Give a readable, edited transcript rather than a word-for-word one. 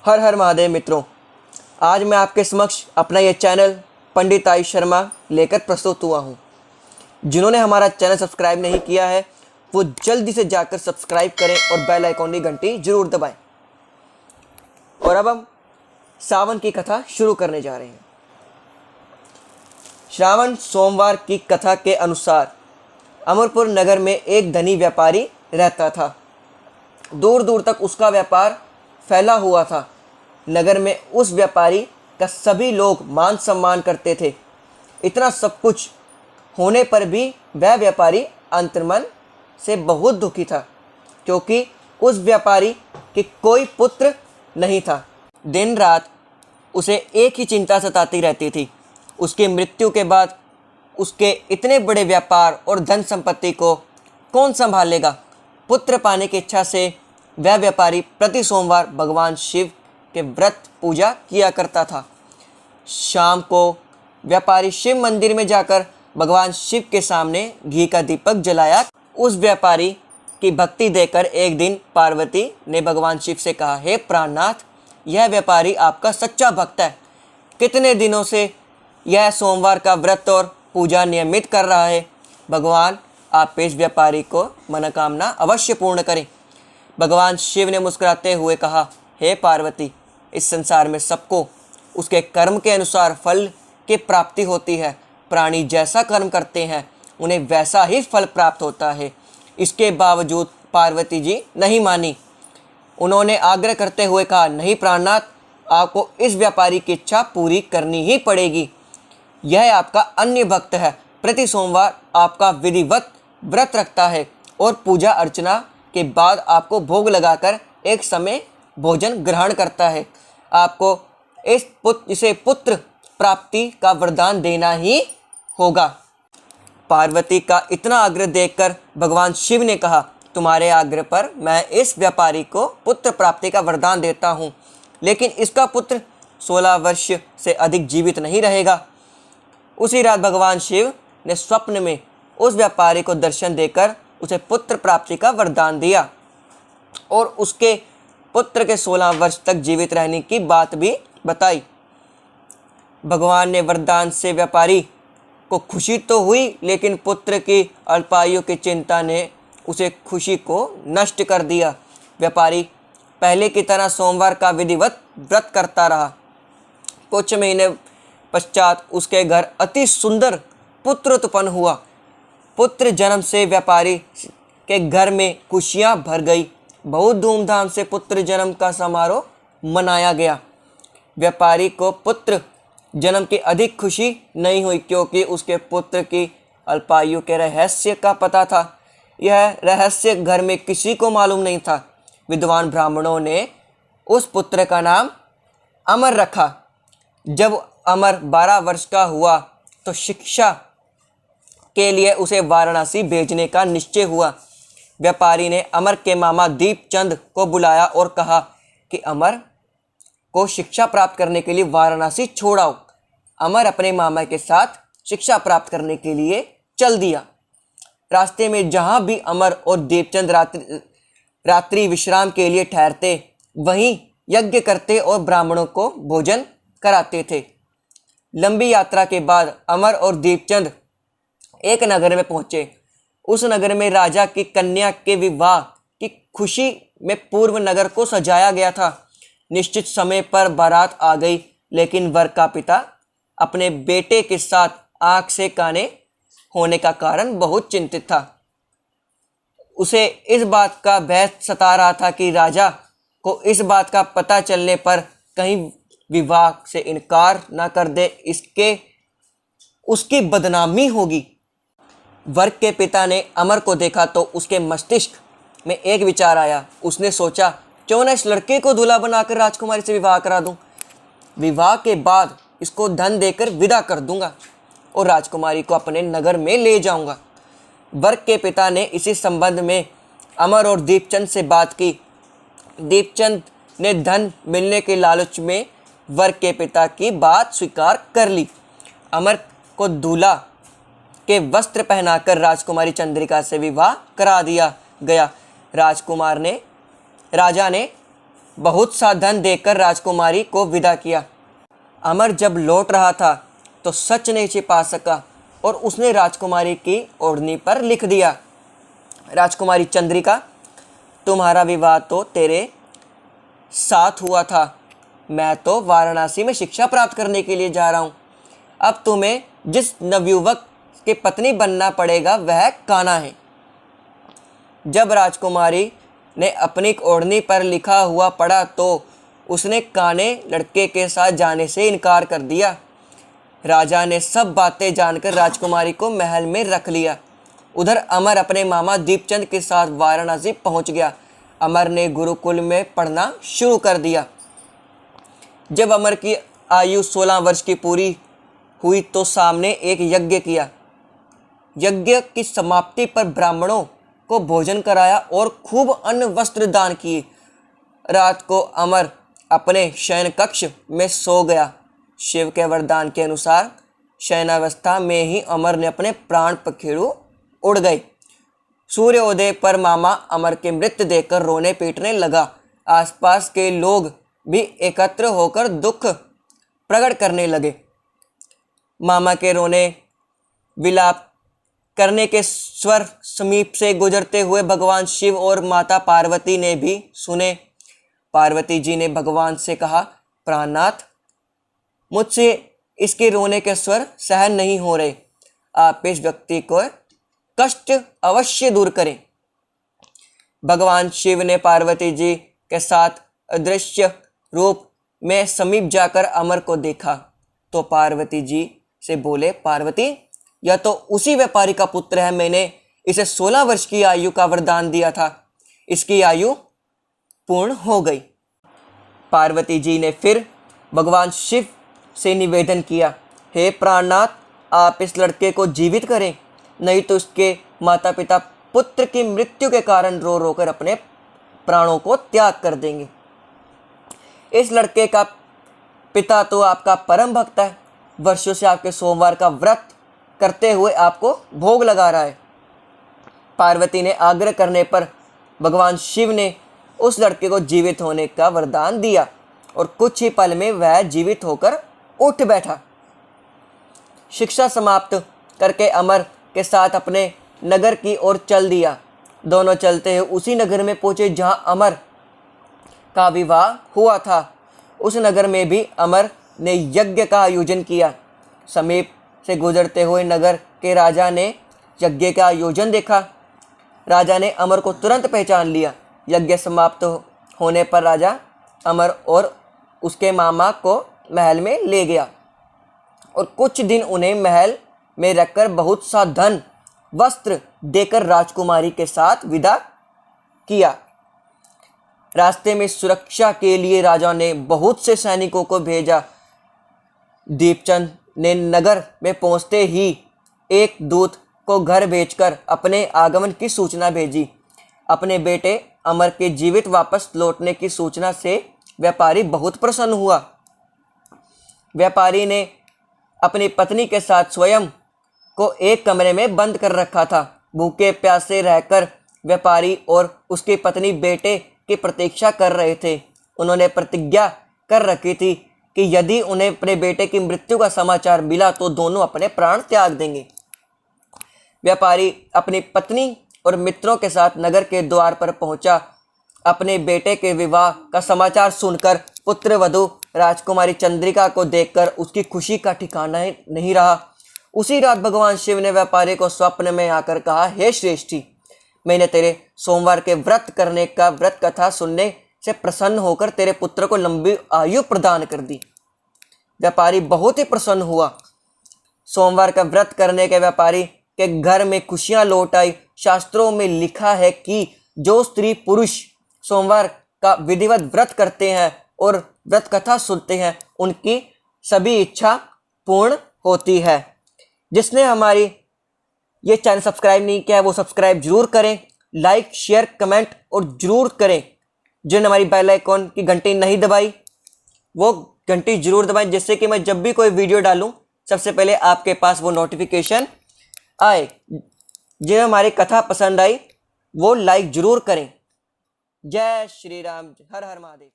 हर हर महादेव मित्रों, आज मैं आपके समक्ष अपना ये चैनल पंडित आयुष शर्मा लेकर प्रस्तुत हुआ हूँ। जिन्होंने हमारा चैनल सब्सक्राइब नहीं किया है वो जल्दी से जाकर सब्सक्राइब करें और बेल आइकॉन की घंटी जरूर दबाएं। और अब हम सावन की कथा शुरू करने जा रहे हैं। श्रावण सोमवार की कथा के अनुसार अमरपुर नगर में एक धनी व्यापारी रहता था। दूर दूर तक उसका व्यापार फैला हुआ था। नगर में उस व्यापारी का सभी लोग मान सम्मान करते थे। इतना सब कुछ होने पर भी वह व्यापारी अंतर्मन से बहुत दुखी था, क्योंकि उस व्यापारी के कोई पुत्र नहीं था। दिन रात उसे एक ही चिंता सताती रहती थी, उसकी मृत्यु के बाद उसके इतने बड़े व्यापार और धन संपत्ति को कौन संभालेगा। पुत्र पाने की इच्छा से वह व्यापारी प्रति सोमवार भगवान शिव के व्रत पूजा किया करता था। शाम को व्यापारी शिव मंदिर में जाकर भगवान शिव के सामने घी का दीपक जलाया। उस व्यापारी की भक्ति देखकर एक दिन पार्वती ने भगवान शिव से कहा, हे प्राणनाथ, यह व्यापारी आपका सच्चा भक्त है। कितने दिनों से यह सोमवार का व्रत और पूजा नियमित कर रहा है। भगवान आप इस व्यापारी को मनोकामना अवश्य पूर्ण करें। भगवान शिव ने मुस्कुराते हुए कहा, हे पार्वती, इस संसार में सबको उसके कर्म के अनुसार फल की प्राप्ति होती है। प्राणी जैसा कर्म करते हैं उन्हें वैसा ही फल प्राप्त होता है। इसके बावजूद पार्वती जी नहीं मानी। उन्होंने आग्रह करते हुए कहा, नहीं प्राणनाथ, आपको इस व्यापारी की इच्छा पूरी करनी ही पड़ेगी। यह आपका अन्य भक्त है, प्रति सोमवार आपका विधिवत व्रत रखता है और पूजा अर्चना के बाद आपको भोग लगाकर एक समय भोजन ग्रहण करता है। आपको इसे पुत्र प्राप्ति का वरदान देना ही होगा। पार्वती का इतना आग्रह देखकर भगवान शिव ने कहा, तुम्हारे आग्रह पर मैं इस व्यापारी को पुत्र प्राप्ति का वरदान देता हूँ, लेकिन इसका पुत्र 16 वर्ष से अधिक जीवित नहीं रहेगा। उसी रात भगवान शिव ने स्वप्न में उस व्यापारी को दर्शन देकर उसे पुत्र प्राप्ति का वरदान दिया और उसके पुत्र के 16 वर्ष तक जीवित रहने की बात भी बताई। भगवान ने वरदान से व्यापारी को खुशी तो हुई, लेकिन पुत्र की अल्पायु की चिंता ने उसे खुशी को नष्ट कर दिया। व्यापारी पहले की तरह सोमवार का विधिवत व्रत करता रहा। कुछ महीने पश्चात उसके घर अति सुंदर पुत्र उत्पन्न हुआ। पुत्र जन्म से व्यापारी के घर में खुशियां भर गई। बहुत धूमधाम से पुत्र जन्म का समारोह मनाया गया। व्यापारी को पुत्र जन्म की अधिक खुशी नहीं हुई, क्योंकि उसके पुत्र की अल्पायु के रहस्य का पता था। यह रहस्य घर में किसी को मालूम नहीं था। विद्वान ब्राह्मणों ने उस पुत्र का नाम अमर रखा। जब अमर 12 वर्ष का हुआ तो शिक्षा के लिए उसे वाराणसी भेजने का निश्चय हुआ। व्यापारी ने अमर के मामा दीपचंद को बुलाया और कहा कि अमर को शिक्षा प्राप्त करने के लिए वाराणसी छोड़ाओ। अमर अपने मामा के साथ शिक्षा प्राप्त करने के लिए चल दिया। रास्ते में जहाँ भी अमर और दीपचंद रात्रि विश्राम के लिए ठहरते, वहीं यज्ञ करते और ब्राह्मणों को भोजन कराते थे। लंबी यात्रा के बाद अमर और दीपचंद एक नगर में पहुंचे। उस नगर में राजा की कन्या के विवाह की खुशी में पूर्व नगर को सजाया गया था। निश्चित समय पर बारात आ गई, लेकिन वर का पिता अपने बेटे के साथ आंख से काने होने का कारण बहुत चिंतित था। उसे इस बात का भय सता रहा था कि राजा को इस बात का पता चलने पर कहीं विवाह से इनकार न कर दे, इसके उसकी बदनामी होगी। वर के पिता ने अमर को देखा तो उसके मस्तिष्क में एक विचार आया। उसने सोचा, क्यों न इस लड़के को दूल्हा बनाकर राजकुमारी से विवाह करा दूं। विवाह के बाद इसको धन देकर विदा कर दूंगा और राजकुमारी को अपने नगर में ले जाऊंगा। वर के पिता ने इसी संबंध में अमर और दीपचंद से बात की। दीपचंद ने धन मिलने के लालच में वर के पिता की बात स्वीकार कर ली। अमर को दूल्हा के वस्त्र पहनाकर राजकुमारी चंद्रिका से विवाह करा दिया गया। राजा ने बहुत सा धन देकर राजकुमारी को विदा किया। अमर जब लौट रहा था तो सच नहीं छिपा सका और उसने राजकुमारी की ओढ़नी पर लिख दिया, राजकुमारी चंद्रिका, तुम्हारा विवाह तो तेरे साथ हुआ था। मैं तो वाराणसी में शिक्षा प्राप्त करने के लिए जा रहा हूँ। अब तुम्हें जिस नवयुवक की पत्नी बनना पड़ेगा वह कान्हा है। जब राजकुमारी ने अपनी ओढ़नी पर लिखा हुआ पढ़ा तो उसने काने लड़के के साथ जाने से इनकार कर दिया। राजा ने सब बातें जानकर राजकुमारी को महल में रख लिया। उधर अमर अपने मामा दीपचंद के साथ वाराणसी पहुंच गया। अमर ने गुरुकुल में पढ़ना शुरू कर दिया। जब अमर की आयु 16 वर्ष की पूरी हुई तो सामने एक यज्ञ किया। यज्ञ की समाप्ति पर ब्राह्मणों को भोजन कराया और खूब अन्न वस्त्र दान किए। रात को अमर अपने शयन कक्ष में सो गया। शिव के वरदान के अनुसार शयनावस्था में ही अमर ने अपने प्राण पखेरु उड़ गए। सूर्योदय पर मामा अमर के मृत्यु देखकर रोने पीटने लगा। आसपास के लोग भी एकत्र होकर दुख प्रकट करने लगे। मामा के रोने विलाप करने के स्वर समीप से गुजरते हुए भगवान शिव और माता पार्वती ने भी सुने। पार्वती जी ने भगवान से कहा, प्राणनाथ, मुझसे इसके रोने के स्वर सहन नहीं हो रहे। आप इस व्यक्ति को कष्ट अवश्य दूर करें। भगवान शिव ने पार्वती जी के साथ अदृश्य रूप में समीप जाकर अमर को देखा तो पार्वती जी से बोले, पार्वती, यह तो उसी व्यापारी का पुत्र है। मैंने इसे 16 वर्ष की आयु का वरदान दिया था। इसकी आयु पूर्ण हो गई। पार्वती जी ने फिर भगवान शिव से निवेदन किया, हे प्राणनाथ, आप इस लड़के को जीवित करें, नहीं तो इसके माता पिता पुत्र की मृत्यु के कारण रो रो कर अपने प्राणों को त्याग कर देंगे। इस लड़के का पिता तो आपका परम भक्त है, वर्षों से आपके सोमवार का व्रत करते हुए आपको भोग लगा रहा है। पार्वती ने आग्रह करने पर भगवान शिव ने उस लड़के को जीवित होने का वरदान दिया और कुछ ही पल में वह जीवित होकर उठ बैठा। शिक्षा समाप्त करके अमर के साथ अपने नगर की ओर चल दिया। दोनों चलते हुए उसी नगर में पहुंचे जहां अमर का विवाह हुआ था। उस नगर में भी अमर ने यज्ञ का आयोजन किया। समीप से गुजरते हुए नगर के राजा ने यज्ञ का आयोजन देखा। राजा ने अमर को तुरंत पहचान लिया। यज्ञ समाप्त होने पर राजा अमर और उसके मामा को महल में ले गया और कुछ दिन उन्हें महल में रखकर बहुत सा धन वस्त्र देकर राजकुमारी के साथ विदा किया। रास्ते में सुरक्षा के लिए राजा ने बहुत से सैनिकों को भेजा। दीपचंद ने नगर में पहुंचते ही एक दूत को घर भेजकर अपने आगमन की सूचना भेजी। अपने बेटे अमर के जीवित वापस लौटने की सूचना से व्यापारी बहुत प्रसन्न हुआ। व्यापारी ने अपनी पत्नी के साथ स्वयं को एक कमरे में बंद कर रखा था। भूखे प्यासे रहकर व्यापारी और उसकी पत्नी बेटे की प्रतीक्षा कर रहे थे। उन्होंने प्रतिज्ञा कर रखी थी कि यदि उन्हें अपने बेटे की मृत्यु का समाचार मिला तो दोनों अपने प्राण त्याग देंगे। व्यापारी अपनी पत्नी और मित्रों के साथ नगर के द्वार पर पहुंचा। अपने बेटे के विवाह का समाचार सुनकर पुत्र वधू राजकुमारी चंद्रिका को देखकर उसकी खुशी का ठिकाना नहीं रहा। उसी रात भगवान शिव ने व्यापारी को स्वप्न में आकर कहा, हे श्रेष्ठी, मैंने तेरे सोमवार के व्रत करने का व्रत कथा सुनने से प्रसन्न होकर तेरे पुत्र को लंबी आयु प्रदान कर दी। व्यापारी बहुत ही प्रसन्न हुआ। सोमवार का व्रत करने के व्यापारी के घर में खुशियां लौट आई। शास्त्रों में लिखा है कि जो स्त्री पुरुष सोमवार का विधिवत व्रत करते हैं और व्रत कथा सुनते हैं उनकी सभी इच्छा पूर्ण होती है। जिसने हमारी ये चैनल सब्सक्राइब नहीं किया है वो सब्सक्राइब जरूर करें, लाइक शेयर कमेंट और जरूर करें। जिन्होंने हमारी बेल आइकॉन की घंटी नहीं दबाई वो घंटी जरूर दबाएं, जिससे कि मैं जब भी कोई वीडियो डालूं सबसे पहले आपके पास वो नोटिफिकेशन आए। जिन्हें हमारी कथा पसंद आई वो लाइक जरूर करें। जय श्री राम, हर हर महादेव।